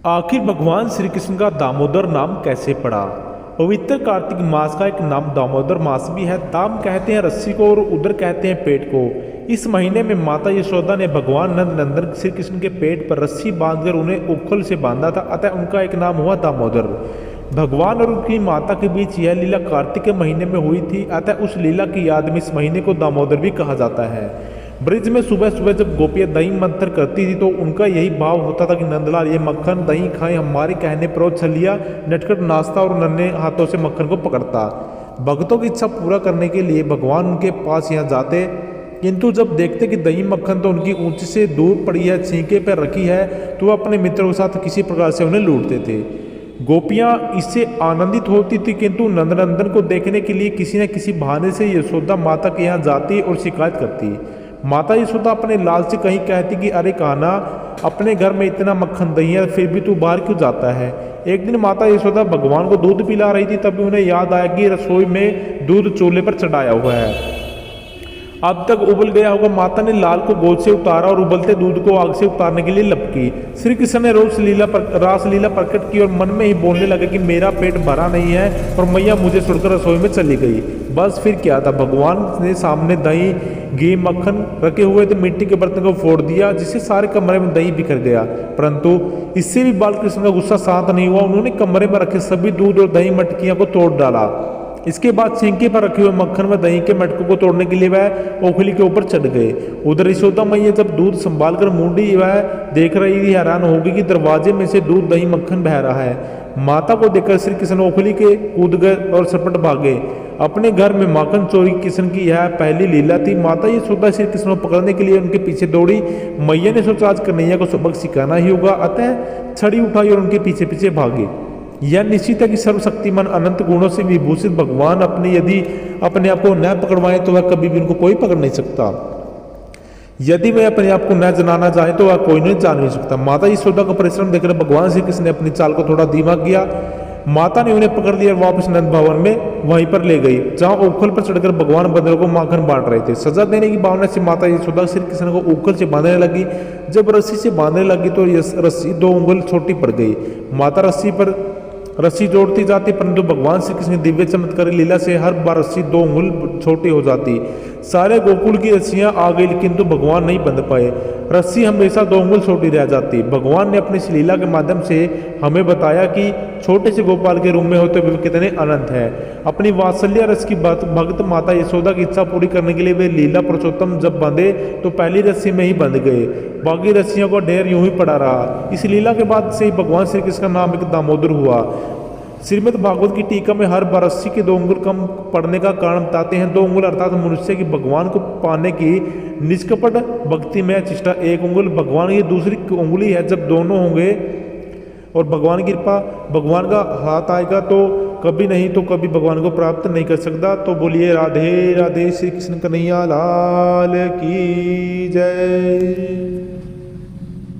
आखिर भगवान श्री कृष्ण का दामोदर नाम कैसे पड़ा। पवित्र कार्तिक मास का एक नाम दामोदर मास भी है। दाम कहते हैं रस्सी को और उदर कहते हैं पेट को। इस महीने में माता यशोदा ने भगवान नंद नंदन श्री कृष्ण के पेट पर रस्सी बांधकर उन्हें उखल से बांधा था, अतः उनका एक नाम हुआ दामोदर। भगवान और उनकी माता के बीच यह लीला कार्तिक के महीने में हुई थी, अतः उस लीला की याद में इस महीने को दामोदर भी कहा जाता है। ब्रिज में सुबह सुबह जब गोपियाँ दही मंथन करती थी तो उनका यही भाव होता था कि नंदलाल ये मक्खन दही खाएं, हमारे कहने पर वो छलिया नटखट नाचता और नन्हे हाथों से मक्खन को पकड़ता। भक्तों की इच्छा पूरा करने के लिए भगवान उनके पास यहाँ जाते, किंतु जब देखते कि दही मक्खन तो उनकी ऊंची से दूर पड़ी है, छींके पर रखी है, तो वह अपने मित्रों के साथ किसी प्रकार से उन्हें लूटते थे। गोपियाँ इससे आनंदित होती थी, किंतु नंदनंदन को देखने के लिए किसी न किसी बहाने से यशोदा माता के यहाँ जाती और शिकायत करती। माता यशोदा अपने लाल से कहीं कहती कि अरे कान्हा, अपने घर में इतना मक्खन दही है, फिर भी तू बाहर क्यों जाता है। एक दिन माता यशोदा भगवान को दूध पिला रही थी, तभी उन्हें याद आया कि रसोई में दूध चूल्हे पर चढ़ाया हुआ है, अब तक उबल गया होगा। माता ने लाल को गोद से उतारा और उबलते दूध को आग से उतारने के लिए लपकी। श्री कृष्ण ने रासलीला प्रकट की और मन में ही बोलने लगे कि मेरा पेट भरा नहीं है और मैया मुझे छोड़कर रसोई में चली गई। बस फिर क्या था, भगवान ने सामने दही घी मक्खन रखे हुए थे, मिट्टी के बर्तन को फोड़ दिया, जिससे सारे कमरे में दही बिखर गया। परंतु इससे भी बालकृष्ण का गुस्सा शांत नहीं हुआ। उन्होंने कमरे में रखे सभी दूध और दही मटकियां को तोड़ डाला। इसके बाद छींके पर रखे हुए मक्खन व दही के मटकों को तोड़ने के लिए वह ओखली के ऊपर चढ़ गए। उधर यशोदा मैया जब दूध संभाल कर मूंडी वह देख रही थी, हैरान होगी कि दरवाजे में से दूध दही मक्खन बह रहा है। माता को देखकर श्री कृष्ण ओखली के कूद गए और सपट भागे। अपने घर में माखन चोरी कृष्ण की यह पहली लीला थी। माता यशोदा श्री कृष्ण को पकड़ने के लिए उनके पीछे दौड़ी। मैया ने सोचा आज कन्हैया को सबक सिखाना ही होगा, अतः छड़ी उठाई और उनके पीछे पीछे भागी। यह निश्चित है कि सर्वशक्तिमान अनंत गुणों से विभूषित भगवान यदि अपने आप को न पकड़वाए तो वह कभी भी उनको कोई पकड़ नहीं सकता। यदि वह अपने आप को न जनाना चाहे तो वह कोई नहीं जान नहीं सकता। माता यशोदा का परिश्रम देखकर भगवान श्री कृष्ण ने अपनी चाल को थोड़ा धीमा किया। माता ने उन्हें पकड़ लिया और वापस नंद भवन में वहीं पर ले गई, जहां उखल पर चढ़कर भगवान बंदरों को माखन बांट रहे थे। सजा देने की भावना से माता यशोदा श्री कृष्ण को उखल से बांधने लगी। जब रस्सी से बांधने लगी तो रस्सी 2 उंगल छोटी पड़ गई। माता रस्सी जोड़ती जाती, परंतु भगवान श्री कृष्ण दिव्य चमत्कारी लीला से हर बार रस्सी 2 उंगल छोटी हो जाती। सारे गोकुल की रस्सियां आ गई, किंतु भगवान नहीं बंध पाए। रस्सी हमेशा 2 उंगल छोटी रह जाती। भगवान ने अपनी इस लीला के माध्यम से हमें बताया कि छोटे से गोपाल के रूप में होते हुए कितने अनंत है। अपनी वात्सल्य रस की भक्त माता यशोदा की इच्छा पूरी करने के लिए वे लीला पुरुषोत्तम जब बंधे तो पहली रस्सी में ही बंध गए, बाकी रस्सियों का ढेर यूं ही पड़ा रहा। इस लीला के बाद से ही भगवान श्री कृष्ण का नाम एक दामोदर हुआ। श्रीमद् भागवत की टीका में हर बार रस्सी के 2 उंगल कम पड़ने का कारण बताते हैं। 2 उंगल अर्थात मनुष्य की भगवान को पाने की निष्कपट भक्ति में चेष्टा। 1 उंगल भगवान की दूसरी उंगली है। जब दोनों होंगे और भगवान की कृपा भगवान का हाथ आएगा तो कभी नहीं तो कभी भगवान को प्राप्त नहीं कर सकता। तो बोलिए राधे राधे, श्री कृष्ण कन्हैया लाल की जय।